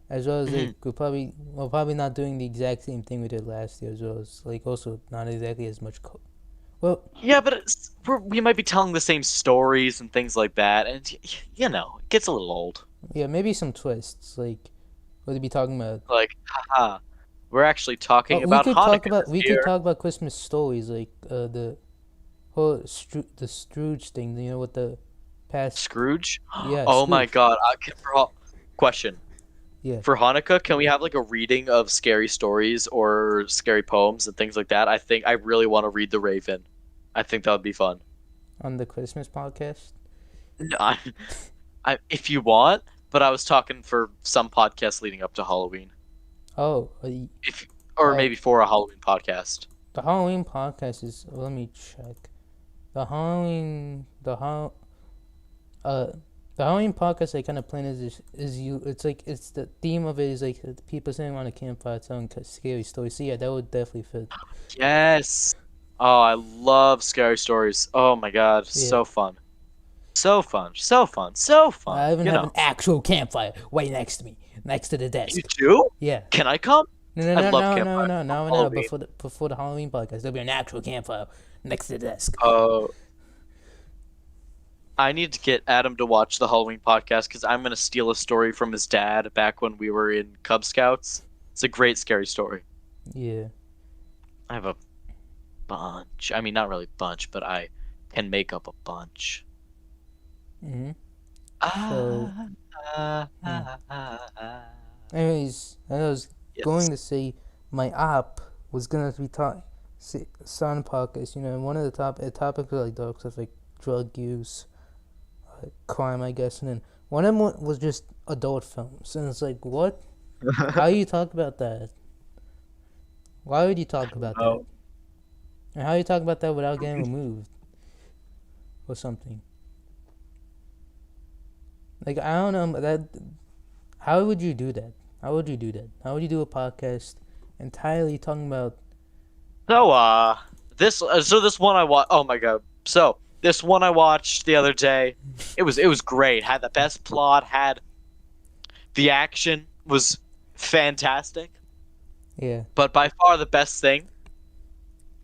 As well as like we're probably not doing the exact same thing we did last year, as well as like also not exactly as much. Well, Yeah, but we might be telling the same stories and things like that, and you know, it gets a little old. yeah, maybe some twists. Like, what would be talking about? Like, haha, we're actually talking We about could Hanukkah talk about this year. could talk about Christmas stories, like the whole the Scrooge thing. You know, with the past. Scrooge? Yeah. Oh my Scrooge. god! Question. Yeah. For Hanukkah, can we have like a reading of scary stories or scary poems and things like that? I think I really want to read The Raven. I think that would be fun. On the Christmas podcast. No, if you want, but I was talking for some podcasts leading up to Halloween. Oh, Maybe for a Halloween podcast. the Halloween podcast is. Let me check. The Halloween podcast I kind of plan is you. It's like it's the theme of it is like people sitting around a campfire telling scary stories. So yeah, that would definitely fit. Yes. Oh, I love scary stories. Oh my god, Yeah. so fun. So fun. So fun. So fun. I even You have know. an actual campfire right next to me, next to the desk. You do? Yeah. Can I come? No, I love no, campfires. no. Halloween. Before the Halloween podcast, there'll be an actual campfire next to the desk. Oh. I need to get Adam to watch the Halloween podcast because I'm going to steal a story from his dad back when we were in Cub Scouts. It's a great scary story. Yeah. I have a bunch. I mean, not really bunch, but I can make up a bunch. Mhm. So, Anyways, I was going to say my app was gonna be sound podcast. You know, and one of the topics was like dark stuff like drug use, crime, I guess, and then one of them was just adult films, and it's like, what? How do you talk about that? Why would you talk about that? And how do you talk about that without getting removed or something? Like, I don't know that. How would you do that? How would you do that? How would you do a podcast entirely talking about? this one I watched. Oh my god! So this one I watched the other day. It was great. Had the best plot. Had the action was fantastic. Yeah. But by far the best thing.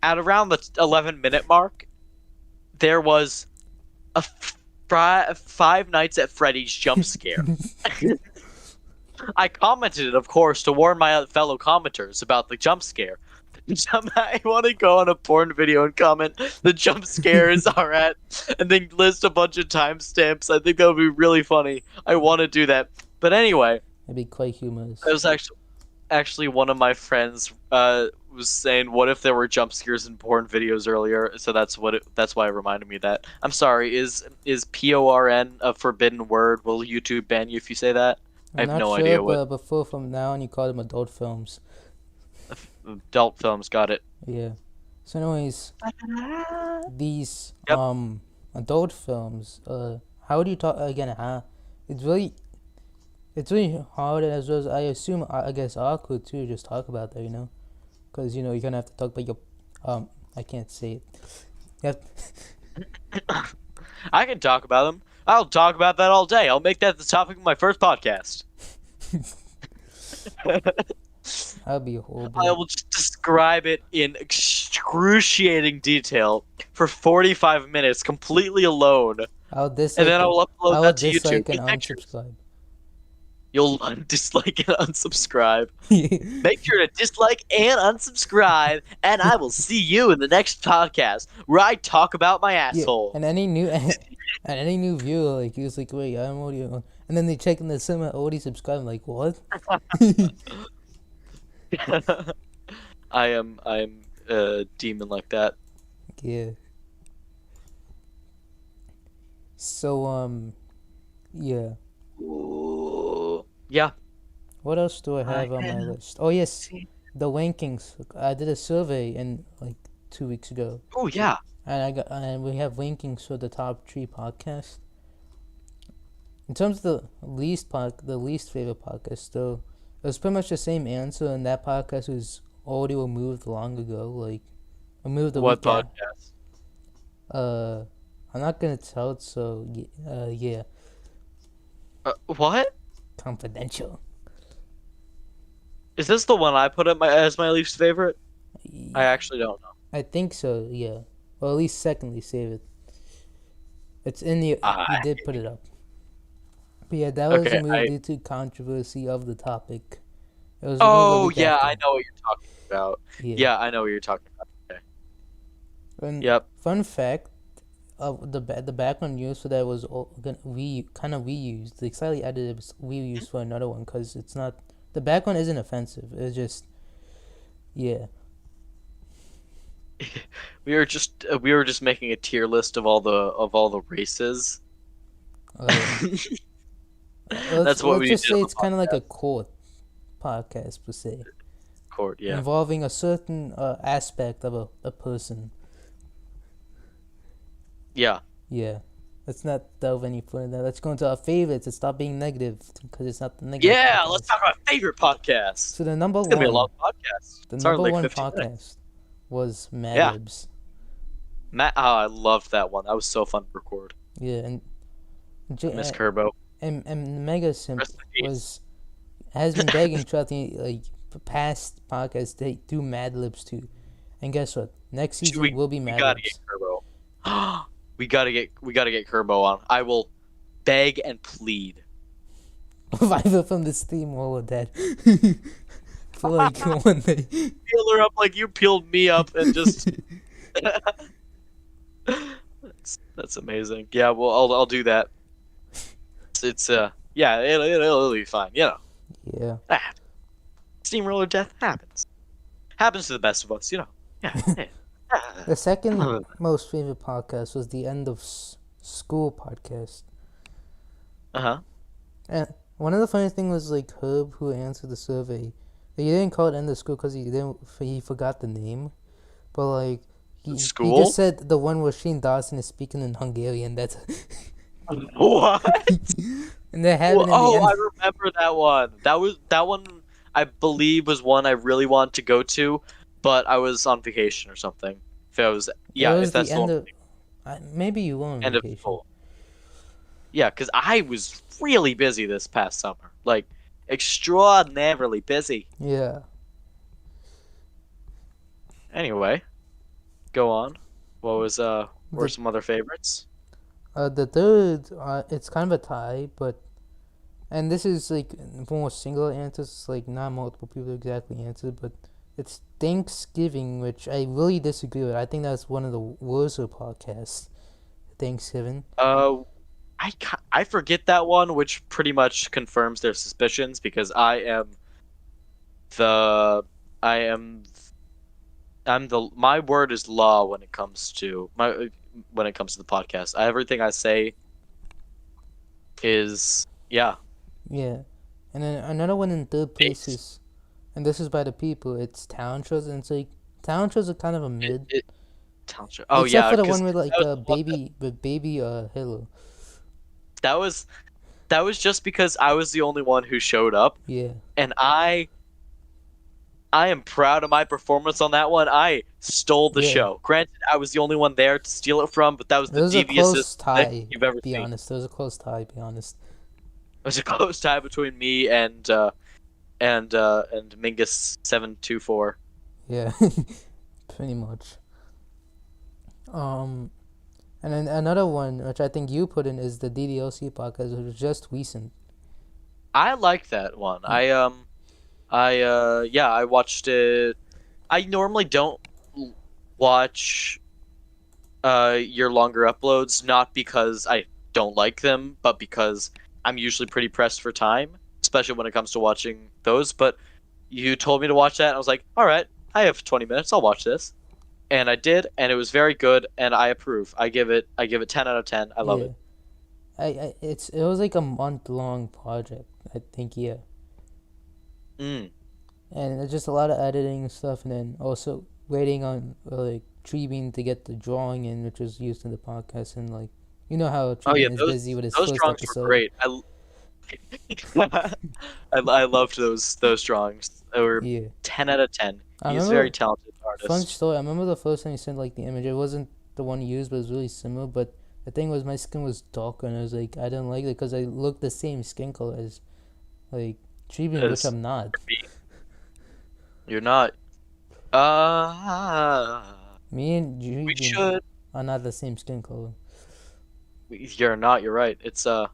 At around the 11-minute mark, there was a Five Nights at Freddy's jump scare. I commented it, of course, to warn my fellow commenters about the jump scare. I want to go on a porn video and comment the jump scares are at, and then list a bunch of timestamps. I think that would be really funny. I want to do that. But anyway, It'd be quite humorous. it was actually one of my friends was saying, "What if there were jump scares in porn videos earlier?" So that's why it reminded me of that. I'm sorry. Is PORN a forbidden word? Will YouTube ban you if you say that? I have no idea what. But before, from now on, you call them adult films. Adult films, got it. Yeah. So, anyways, these Yep. adult films. How do you talk again? It's really hard, as well as I assume, I guess, awkward too. Just talk about that, because you're gonna have to talk about your I can't say it. You have I can talk about them. I'll talk about that all day. I'll make that the topic of my first podcast. That'd be horrible. I will just describe it in excruciating detail for 45 minutes, completely alone, I'll and then I will upload that to dislike YouTube. and With pictures. unsubscribe. You'll dislike and unsubscribe. Make sure to dislike and unsubscribe, and I will see you in the next podcast where I talk about my asshole. Yeah, and any new viewer, like, he was like, wait, I'm already on. And then they check in the cinema, already subscribed. I'm like, what? I am a demon like that. Yeah. So, yeah. Yeah. What else do I have on my list? Oh, yes, the rankings. I did a survey like 2 weeks ago, Oh yeah. and we have rankings for the top 3 podcasts. In terms of the least favorite podcast, though, it was pretty much the same answer, and that podcast was already removed long ago. Like, removed the What week after. podcast? I'm not gonna tell it, so yeah, What? confidential. Is this the one I put as my least favorite? I actually don't know. I think so, yeah. Or at least secondly favorite. It's in the. He did put it up. But yeah, that was removed due to controversy of the topic. It was Oh removed the week yeah, after. I know what you're talking about. Yeah, I know what you're talking about. Okay. And Yep. fun fact, the background used for that was reused. Like, slightly edited, was reused for another one, because it's not, the background isn't offensive. It's just, yeah. We were just making a tier list of all the races. That's what we just did say on it's the kind of like a podcast. court podcast per se, Court, yeah. involving a certain aspect of a person. Yeah. Yeah. Let's not delve any further than that. Let's go into our favorites and stop being negative, because it's not the negative. Yeah, podcast. let's talk about favorite podcast. So the number It's gonna be a one, long podcast. the It's already number like one 15 podcast minutes. was Mad Yeah. Libs. I loved that one. That was so fun to record. Yeah, and Miss Kerbo. and Mega Simp Rest in peace. has been begging throughout the past podcasts to do Mad Libs too. And guess what? Next season will be We Mad gotta Libs. get Kerbo. we gotta get Kerbo on. I will beg and plead. Revival from this theme while we're dead. For like one day. Peel her up like you peeled me up and just. That's amazing. Yeah, well, I'll do that. It's yeah, it'll be fine. You know, Yeah. that happens. Steamroller death happens. Happens to the best of us. You know. Yeah. The second most favorite podcast was the End of School podcast. And one of the funny things was, like, Herb, who answered the survey, he didn't call it End of School because he forgot the name, but like he just said the one where Shane Dawson is speaking in Hungarian. That's What? and they have it in the end. I remember that one. That one I believe was one I really wanted to go to, but I was on vacation or something. If that's the one. Maybe you were on End of vacation. School. Yeah, because I was really busy this past summer. Like, extraordinarily busy. Yeah. Anyway, go on. What were some other favorites? The third, it's kind of a tie, but and this is like more single answers, like not multiple people exactly answered, but it's Thanksgiving, which I really disagree with. I think that's one of the worst of podcasts. Thanksgiving. Uh, I forget that one, which pretty much confirms their suspicions because the I am I'm the my word is law when it comes to the podcast. Everything I say is yeah. Yeah, and then another one in third place Based. is, and this is by the people. It's talent shows, and it's like talent shows are kind of a mid, It talent show. Oh except yeah, for the because one with that like was the one baby Hello. that was that was just because I was the only one who showed up, Yeah, and I am proud of my performance on that one. I stole the yeah. show. Granted, I was the only one there to steal it from, but that was It the was a devious close thing tie. you've ever Be seen. honest, it was a close tie. Be honest. It was a close tie between me and Mingus 724. Yeah, pretty much. Um, and then another one which I think you put in is the DDLC podcast, which was just recent. I like that one. Yeah, I watched it. I normally don't watch your longer uploads, not because I don't like them, but because I'm usually pretty pressed for time, especially when it comes to watching those. But you told me to watch that, and I was like, all right, I have 20 minutes, I'll watch this. And I did, and it was very good, and I approve. I give it 10 out of 10. I love yeah. it. It was like a month long project. I think, yeah. Mm. And it's just a lot of editing and stuff, and then also waiting on like Treebean to get the drawing in, which was used in the podcast, and like you know how Oh yeah, Treebean is busy with his those first drawings were episode. great. I loved those drawings. They were Yeah, 10 out of 10. I He's a very remember. talented Fun artist. story. I remember the first time you sent like the image. It wasn't the one you used, but it was really similar. But the thing was, my skin was darker, and I was like, I didn't like it because I looked the same skin color as like Treebean, which As I'm not. you're not. Uh, Me and we Treebean should. are not the same skin color. You're not. You're right. It's Yeah.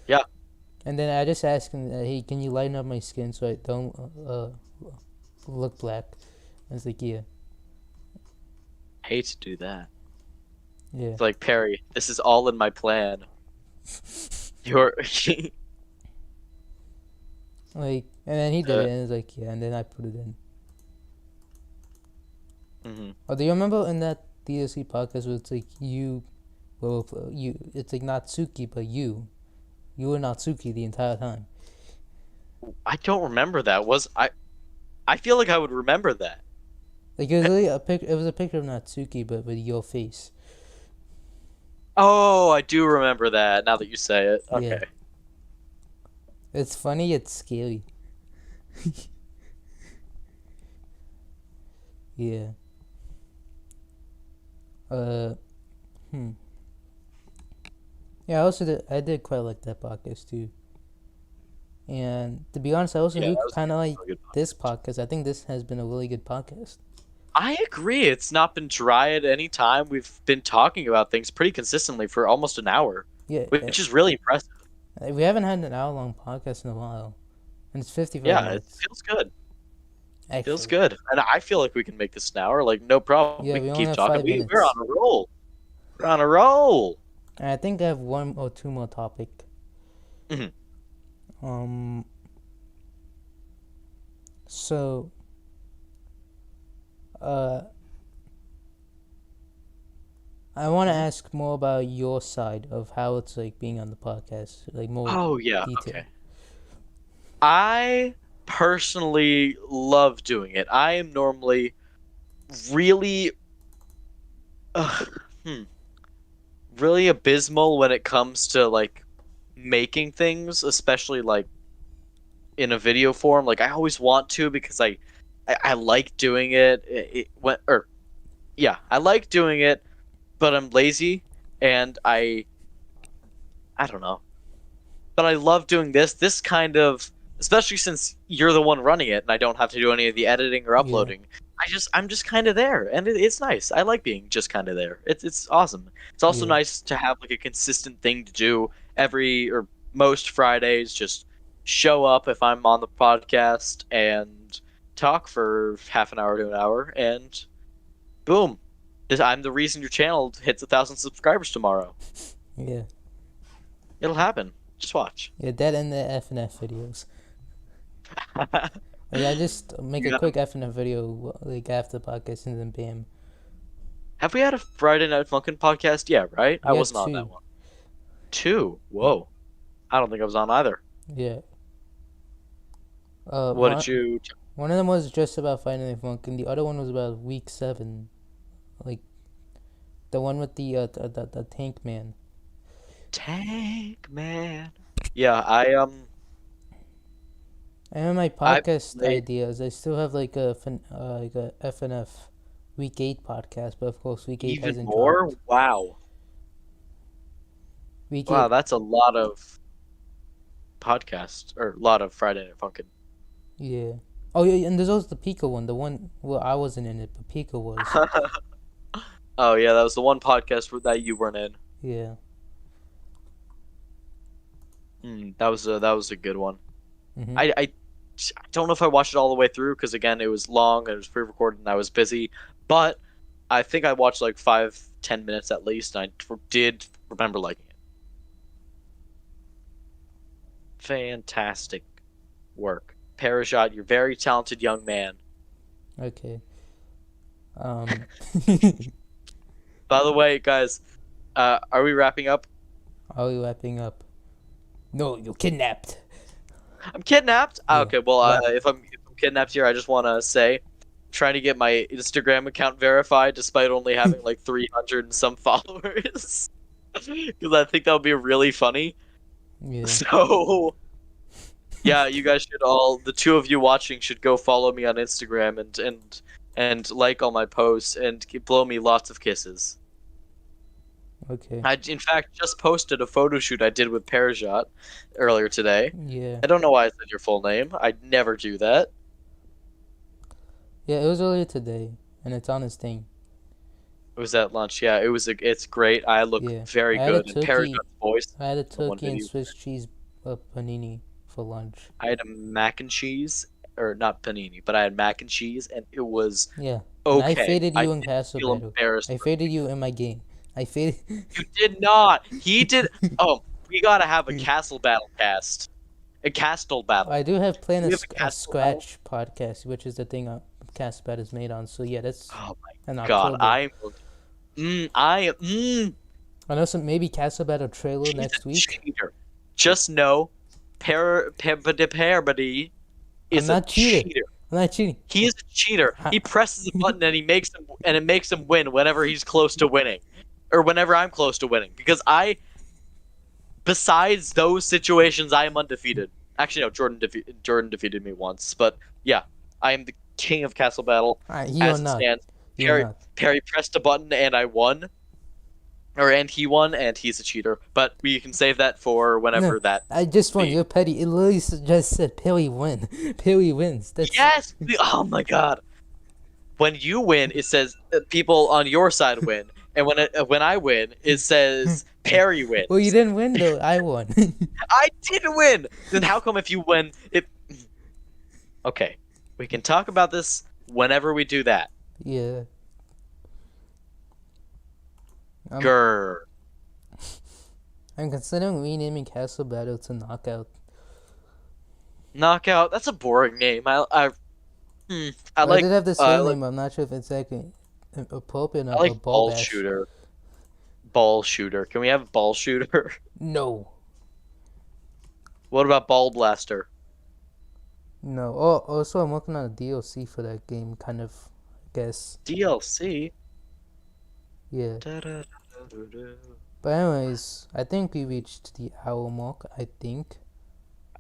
yeah. And then I just asked him, hey, can you lighten up my skin so I don't look black? I was like, yeah, Hate to do that. yeah. It's like Parry. This is all in my plan. You're. Like, and then he did it, and it was like, yeah, and then I put it in. hmm Oh, do you remember in that DLC podcast where it's like it's like not Suki, but you were not Suki the entire time. I don't remember that. Was I? I feel like I would remember that. Like it was really a pic. It was a picture of Natsuki, but with your face. Oh, I do remember that. Now that you say it. Yeah, Okay. it's funny. It's scary. Yeah. Uh. Hmm. Yeah. I did quite like that podcast too. And to be honest, I also Yeah, do that was kind of like a good this podcast. podcast. I think this has been a really good podcast. I agree. It's not been dry at any time. We've been talking about things pretty consistently for almost an hour, Yeah, which is really impressive. we haven't had an hour-long podcast in a while, and it's 55 Yeah, it minutes feels good. Feels actually. good. And I feel like we can make this an hour. Like, no problem. Yeah, We we can only keep have talking. 5 minutes, We're on a roll. We're on a roll. and I think I have one or two more topic. Mhm. Um. So. Uh. I want to Mhm. ask more about your side of how it's like being on the podcast, like more Oh, yeah. detail. Okay. I personally love doing it. I am normally really, uh, hmm, really abysmal when it comes to like making things, especially like in a video form. Like I always want to because I like doing it. I like doing it, but I'm lazy and I don't know. But I love doing this kind of, especially since you're the one running it and I don't have to do any of the editing or Yeah. uploading. I'm just kind of there, and it's nice. I like being just kind of there. It's awesome. It's also Yeah. nice to have like a consistent thing to do every or most Fridays. Just show up if I'm on the podcast and talk for half an hour to an hour, and boom, I'm the reason your channel hits 1,000 subscribers tomorrow. Yeah. It'll happen. Just watch. Yeah, that and the FNF videos. Like, I just make Yeah. a quick FNF video like after the podcast and then bam. Have we had a Friday Night Funkin' podcast? Yeah, right? I We had wasn't on that 2. one. 2? Whoa. I don't think I was on either. Yeah. What did you... One of them was just about Final Night Funk, and the other one was about week 7, like the one with the tank man. Tank Man. Yeah, And my I podcast played ideas, I still have like a FNF week 8 podcast, but of course week 8 even hasn't more? dropped. Wow. Week Wow, 8, that's a lot of podcasts, or a lot of Friday Night Funkin'. yeah. Oh yeah, and there's also the Pika one, the one well I wasn't in it, but Pika was. Oh yeah, that was the one podcast that you weren't in. Yeah. That was a good one. Mhm. I don't know if I watched it all the way through because again it was long and it was pre-recorded and I was busy, but I think I watched like 5-10 minutes at least and I did remember liking it. Fantastic work, Parashot. You're a very talented young man. Okay. By the way, guys, are we wrapping up? Are we wrapping up? No, you're kidnapped. I'm kidnapped. Yeah. Okay, well, if I'm kidnapped here, I just want to say, trying to get my Instagram account verified despite only having like 300 and some followers, because I think that would be really funny. Yeah. So, yeah, you guys should all, the two of you watching, should go follow me on Instagram and like all my posts and blow me lots of kisses. Okay. I, in fact, just posted a photo shoot I did with Parashot earlier today. Yeah. I don't know why I said your full name. I'd never do that. Yeah, it was earlier today, and it's on his thing. It was at lunch. Yeah, it's great. I look Yeah. very I had a good. And Parashot's voice. I had a the one turkey and video. Swiss cheese panini for lunch. I had a mac and cheese, or not panini, but I had mac and cheese, and it was Yeah. okay. And I faded you in didn't Castle feel Battle. embarrassed. I faded you in my game. I faded. You did not. He did. Oh, we gotta have a castle battle cast. A castle battle. I do have planned We a, have a a Castle scratch podcast, which is the thing Castle Battle is made on. So yeah, that's Oh in my god, October. I know some maybe Castle Battle trailer He's next a week. cheater. Just know, Parabody is I'm a not cheating. cheater. I'm not cheating. He is a cheater. He presses a button and it makes him win whenever he's close to winning, or whenever I'm close to winning. Because besides those situations, I am undefeated. Actually, no, Jordan defeated me once, but yeah, I am the king of Castle Battle You as are it not. stands. You are not. Perry pressed a button and I won, and he won, and he's a cheater. But we can save that for whenever No, that. I just won. be. You're petty. It literally just said Perry win. Perry wins. That's Yes! Oh my god. When you win, it says people on your side win, and when I win, it says Perry wins. Well, you didn't win though. I won. I didn't win. Then how come if you win it? Okay, we can talk about this whenever we do that. Yeah. Grr. I'm considering renaming Castle Battle to Knockout. Knockout. That's a boring name. I like. did have the I same like, name. I'm not sure if it's actually appropriate I enough. like ball bash. shooter. Ball shooter. Can we have ball shooter? No. What about ball blaster? No. Oh, also I'm working on a DLC for that game. Kind of, I guess. DLC. Yeah. Da-da-da-da-da. But anyways, I think we reached the hour mark. I think.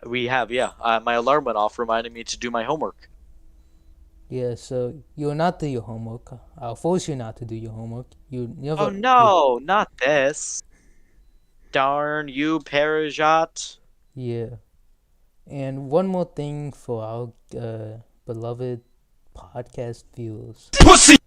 We have, yeah. My alarm went off, reminding me to do my homework. Yeah. So you'll not do your homework. I'll force you not to do your homework. You never. Oh no, not this. Darn you, Parajat. Yeah. And one more thing for our beloved podcast viewers. Pussy!